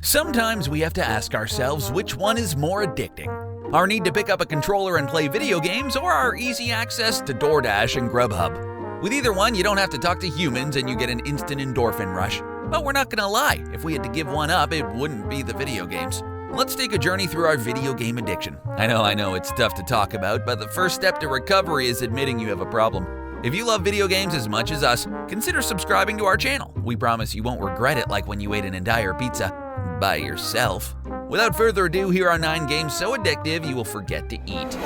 Sometimes we have to ask ourselves which one is more addicting. Our need to pick up a controller and play video games, or our easy access to DoorDash and Grubhub. With either one, you don't have to talk to humans and you get an instant endorphin rush. But we're not gonna lie, if we had to give one up, it wouldn't be the video games. Let's take a journey through our video game addiction. I know, it's tough to talk about, but the first step to recovery is admitting you have a problem. If you love video games as much as us, consider subscribing to our channel. We promise you won't regret it like when you ate an entire pizza by yourself. Without further ado, here are 9 games so addictive you will forget to eat.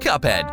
Cuphead.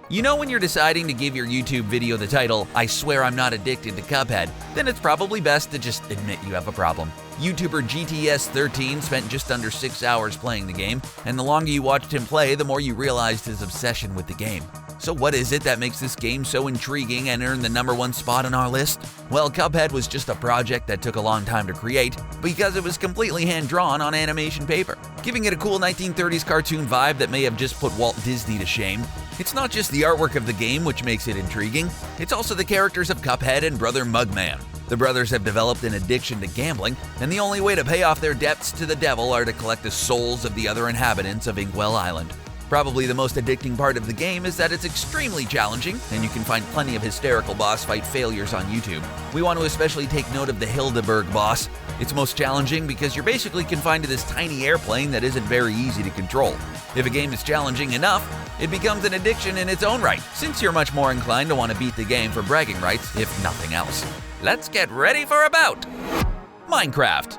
You know when you're deciding to give your YouTube video the title, "I swear I'm not addicted to Cuphead," then it's probably best to just admit you have a problem. YouTuber GTS13 spent just under 6 hours playing the game, and the longer you watched him play, the more you realized his obsession with the game. So what is it that makes this game so intriguing and earn the #1 spot on our list? Well, Cuphead was just a project that took a long time to create because it was completely hand-drawn on animation paper, giving it a cool 1930s cartoon vibe that may have just put Walt Disney to shame. It's not just the artwork of the game which makes it intriguing, it's also the characters of Cuphead and brother Mugman. The brothers have developed an addiction to gambling, and the only way to pay off their debts to the devil are to collect the souls of the other inhabitants of Inkwell Island. Probably the most addicting part of the game is that it's extremely challenging, and you can find plenty of hysterical boss fight failures on YouTube. We want to especially take note of the Hildeberg boss. It's most challenging because you're basically confined to this tiny airplane that isn't very easy to control. If a game is challenging enough, it becomes an addiction in its own right, since you're much more inclined to want to beat the game for bragging rights, if nothing else. Let's get ready for a bout! Minecraft.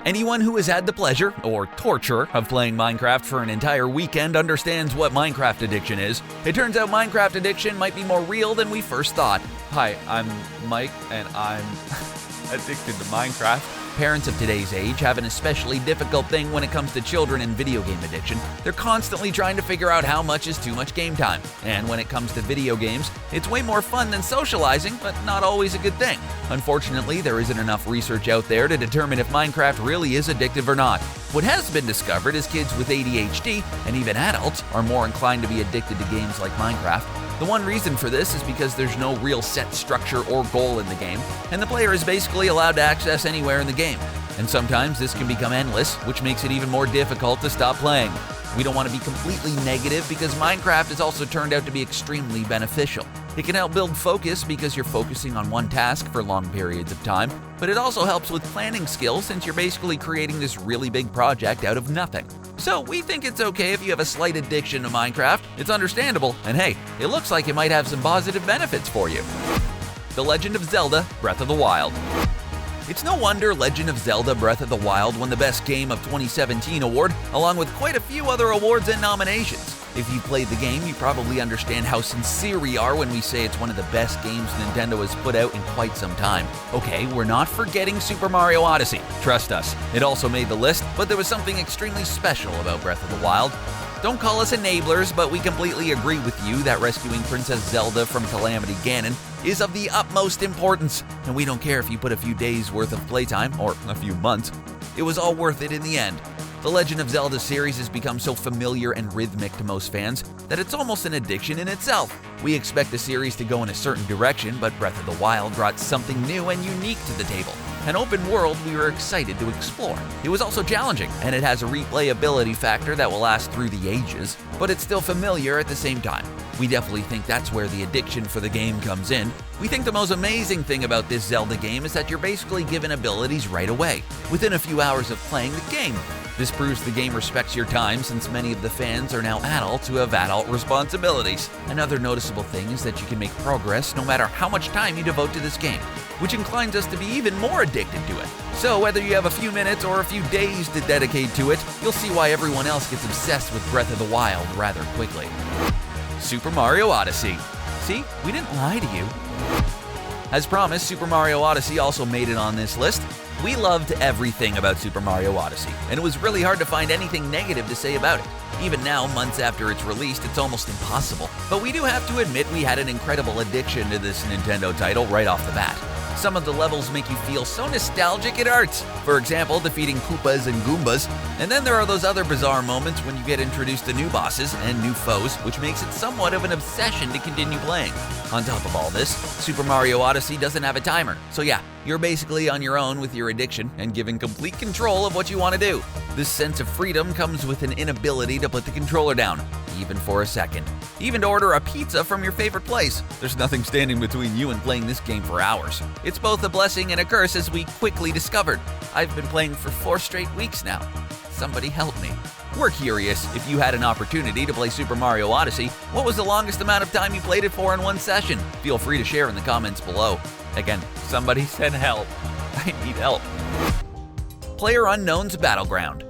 Anyone who has had the pleasure, or torture, of playing Minecraft for an entire weekend understands what Minecraft addiction is. It turns out Minecraft addiction might be more real than we first thought. Hi, I'm Mike, and I'm addicted to Minecraft. Parents of today's age have an especially difficult thing when it comes to children and video game addiction. They're constantly trying to figure out how much is too much game time. And when it comes to video games, it's way more fun than socializing, but not always a good thing. Unfortunately, there isn't enough research out there to determine if Minecraft really is addictive or not. What has been discovered is kids with ADHD, and even adults, are more inclined to be addicted to games like Minecraft. The one reason for this is because there's no real set structure or goal in the game, and the player is basically allowed to access anywhere in the game. And sometimes this can become endless, which makes it even more difficult to stop playing. We don't want to be completely negative because Minecraft has also turned out to be extremely beneficial. It can help build focus because you're focusing on one task for long periods of time, but it also helps with planning skills since you're basically creating this really big project out of nothing. So we think it's okay if you have a slight addiction to Minecraft. It's understandable, and hey, it looks like it might have some positive benefits for you. The Legend of Zelda: Breath of the Wild. It's no wonder Legend of Zelda: Breath of the Wild won the Best Game of 2017 award, along with quite a few other awards and nominations. If you've played the game, you probably understand how sincere we are when we say it's one of the best games Nintendo has put out in quite some time. Okay, we're not forgetting Super Mario Odyssey. Trust us, it also made the list, but there was something extremely special about Breath of the Wild. Don't call us enablers, but we completely agree with you that rescuing Princess Zelda from Calamity Ganon is of the utmost importance, and we don't care if you put a few days worth of playtime, or a few months. It was all worth it in the end. The Legend of Zelda series has become so familiar and rhythmic to most fans that it's almost an addiction in itself. We expect the series to go in a certain direction, but Breath of the Wild brought something new and unique to the table. An open world we were excited to explore. It was also challenging, and it has a replayability factor that will last through the ages, but it's still familiar at the same time. We definitely think that's where the addiction for the game comes in. We think the most amazing thing about this Zelda game is that you're basically given abilities right away, within a few hours of playing the game. This proves the game respects your time since many of the fans are now adults who have adult responsibilities. Another noticeable thing is that you can make progress no matter how much time you devote to this game, which inclines us to be even more addicted to it. So whether you have a few minutes or a few days to dedicate to it, you'll see why everyone else gets obsessed with Breath of the Wild rather quickly. Super Mario Odyssey. See, we didn't lie to you. As promised, Super Mario Odyssey also made it on this list. We loved everything about Super Mario Odyssey, and it was really hard to find anything negative to say about it. Even now, months after it's released, it's almost impossible. But we do have to admit we had an incredible addiction to this Nintendo title right off the bat. Some of the levels make you feel so nostalgic it hurts. For example, defeating Koopas and Goombas. And then there are those other bizarre moments when you get introduced to new bosses and new foes, which makes it somewhat of an obsession to continue playing. On top of all this, Super Mario Odyssey doesn't have a timer. So yeah, You're basically on your own with your addiction and given complete control of what you want to do. This sense of freedom comes with an inability to put the controller down, even for a second. Even to order a pizza from your favorite place. There's nothing standing between you and playing this game for hours. It's both a blessing and a curse, as we quickly discovered. I've been playing for 4 straight weeks now. Somebody help me. We're curious, if you had an opportunity to play Super Mario Odyssey, what was the longest amount of time you played it for in one session? Feel free to share in the comments below. Again, somebody send help. I need help. PlayerUnknown's Battleground.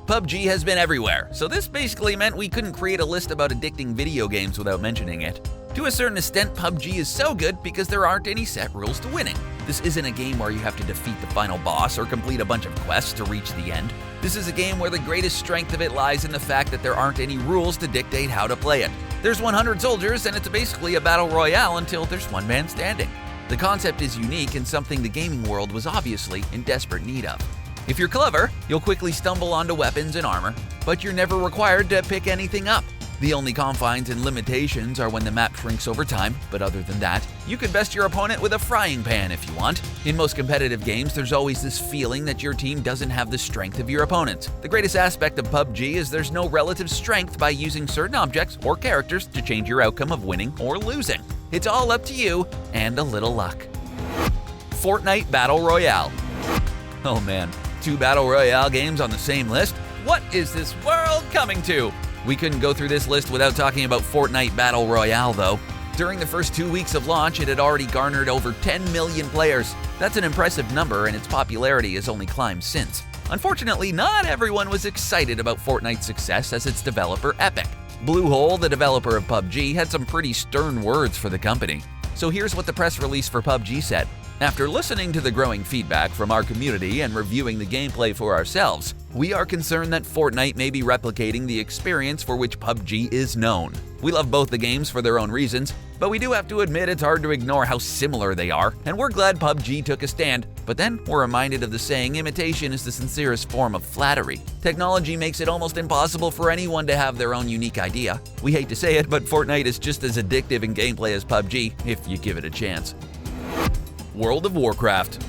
PUBG has been everywhere, so this basically meant we couldn't create a list about addicting video games without mentioning it. To a certain extent, PUBG is so good because there aren't any set rules to winning. This isn't a game where you have to defeat the final boss or complete a bunch of quests to reach the end. This is a game where the greatest strength of it lies in the fact that there aren't any rules to dictate how to play it. There's 100 soldiers, and it's basically a battle royale until there's one man standing. The concept is unique and something the gaming world was obviously in desperate need of. If you're clever, you'll quickly stumble onto weapons and armor, but you're never required to pick anything up. The only confines and limitations are when the map shrinks over time, but other than that, you can best your opponent with a frying pan if you want. In most competitive games, there's always this feeling that your team doesn't have the strength of your opponents. The greatest aspect of PUBG is there's no relative strength by using certain objects or characters to change your outcome of winning or losing. It's all up to you and a little luck. Fortnite Battle Royale. Oh man, 2 Battle Royale games on the same list? What is this world coming to? We couldn't go through this list without talking about Fortnite Battle Royale, though. During the first 2 weeks of launch, it had already garnered over 10 million players. That's an impressive number, and its popularity has only climbed since. Unfortunately, not everyone was excited about Fortnite's success as its developer, Epic. Bluehole, the developer of PUBG, had some pretty stern words for the company. So here's what the press release for PUBG said. After listening to the growing feedback from our community and reviewing the gameplay for ourselves, we are concerned that Fortnite may be replicating the experience for which PUBG is known. We love both the games for their own reasons, but we do have to admit it's hard to ignore how similar they are, and we're glad PUBG took a stand. But then we're reminded of the saying, imitation is the sincerest form of flattery. Technology makes it almost impossible for anyone to have their own unique idea. We hate to say it, but Fortnite is just as addictive in gameplay as PUBG, if you give it a chance. World of Warcraft.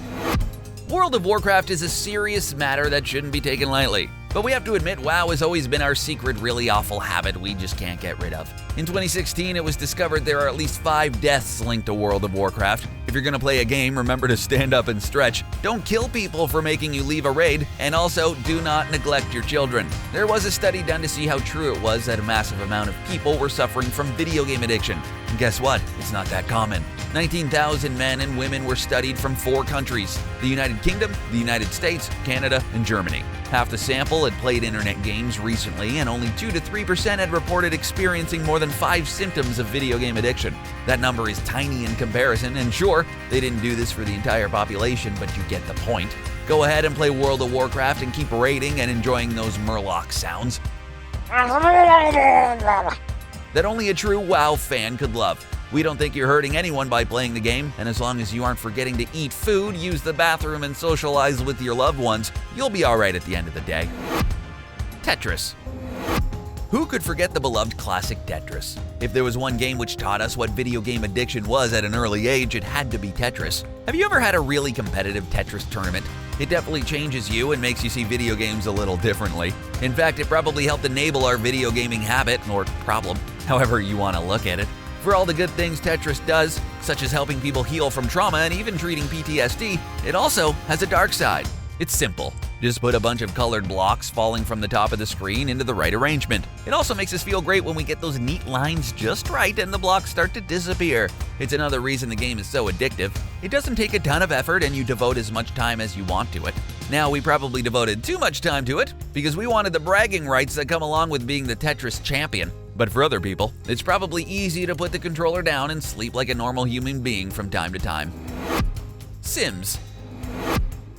World of Warcraft is a serious matter that shouldn't be taken lightly. But we have to admit, WoW has always been our secret, really awful habit we just can't get rid of. In 2016, it was discovered there are at least 5 deaths linked to World of Warcraft. If you're gonna play a game, remember to stand up and stretch. Don't kill people for making you leave a raid, and also do not neglect your children. There was a study done to see how true it was that a massive amount of people were suffering from video game addiction. And guess what? It's not that common. 19,000 men and women were studied from 4 countries: the United Kingdom, the United States, Canada, and Germany. Half the sample had played internet games recently, and only 2 to 3% had reported experiencing more than 5 symptoms of video game addiction. That number is tiny in comparison, and sure, they didn't do this for the entire population, but you get the point. Go ahead and play World of Warcraft and keep raiding and enjoying those Murloc sounds that only a true WoW fan could love. We don't think you're hurting anyone by playing the game, and as long as you aren't forgetting to eat food, use the bathroom, and socialize with your loved ones, you'll be alright at the end of the day. Tetris. Who could forget the beloved classic Tetris? If there was one game which taught us what video game addiction was at an early age, it had to be Tetris. Have you ever had a really competitive Tetris tournament? It definitely changes you and makes you see video games a little differently. In fact, it probably helped enable our video gaming habit, or problem, however you want to look at it. For all the good things Tetris does, such as helping people heal from trauma and even treating PTSD, it also has a dark side. It's simple. Just put a bunch of colored blocks falling from the top of the screen into the right arrangement. It also makes us feel great when we get those neat lines just right and the blocks start to disappear. It's another reason the game is so addictive. It doesn't take a ton of effort and you devote as much time as you want to it. Now, we probably devoted too much time to it because we wanted the bragging rights that come along with being the Tetris champion. But for other people, it's probably easy to put the controller down and sleep like a normal human being from time to time. Sims.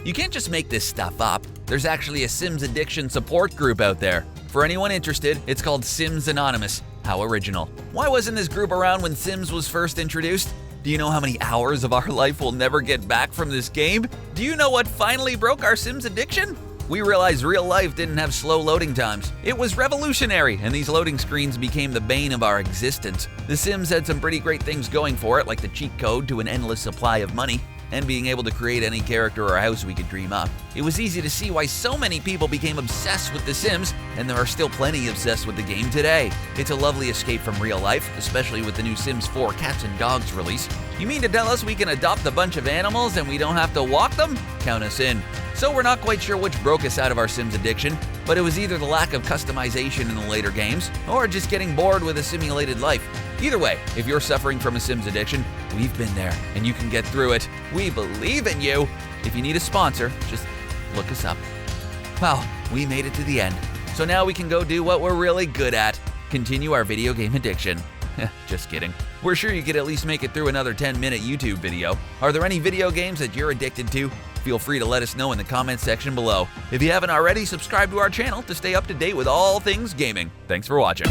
You can't just make this stuff up. There's actually a Sims addiction support group out there. For anyone interested, it's called Sims Anonymous. How original. Why wasn't this group around when Sims was first introduced? Do you know how many hours of our life we'll never get back from this game? Do you know what finally broke our Sims addiction? We realized real life didn't have slow loading times. It was revolutionary, and these loading screens became the bane of our existence. The Sims had some pretty great things going for it, like the cheat code to an endless supply of money. and being able to create any character or house we could dream up, it was easy to see why so many people became obsessed with The Sims, and there are still plenty obsessed with the game today. It's a lovely escape from real life, especially with the new Sims 4 Cats and Dogs release. You mean to tell us we can adopt a bunch of animals and we don't have to walk them? Count us in. So we're not quite sure which broke us out of our Sims addiction, but it was either the lack of customization in the later games, or just getting bored with a simulated life. Either way, if you're suffering from a Sims addiction, we've been there, and you can get through it. We believe in you. If you need a sponsor, just look us up. Well, we made it to the end, so now we can go do what we're really good at, continue our video game addiction. Just kidding. We're sure you could at least make it through another 10-minute YouTube video. Are there any video games that you're addicted to? Feel free to let us know in the comments section below. If you haven't already, subscribe to our channel to stay up to date with all things gaming. Thanks for watching.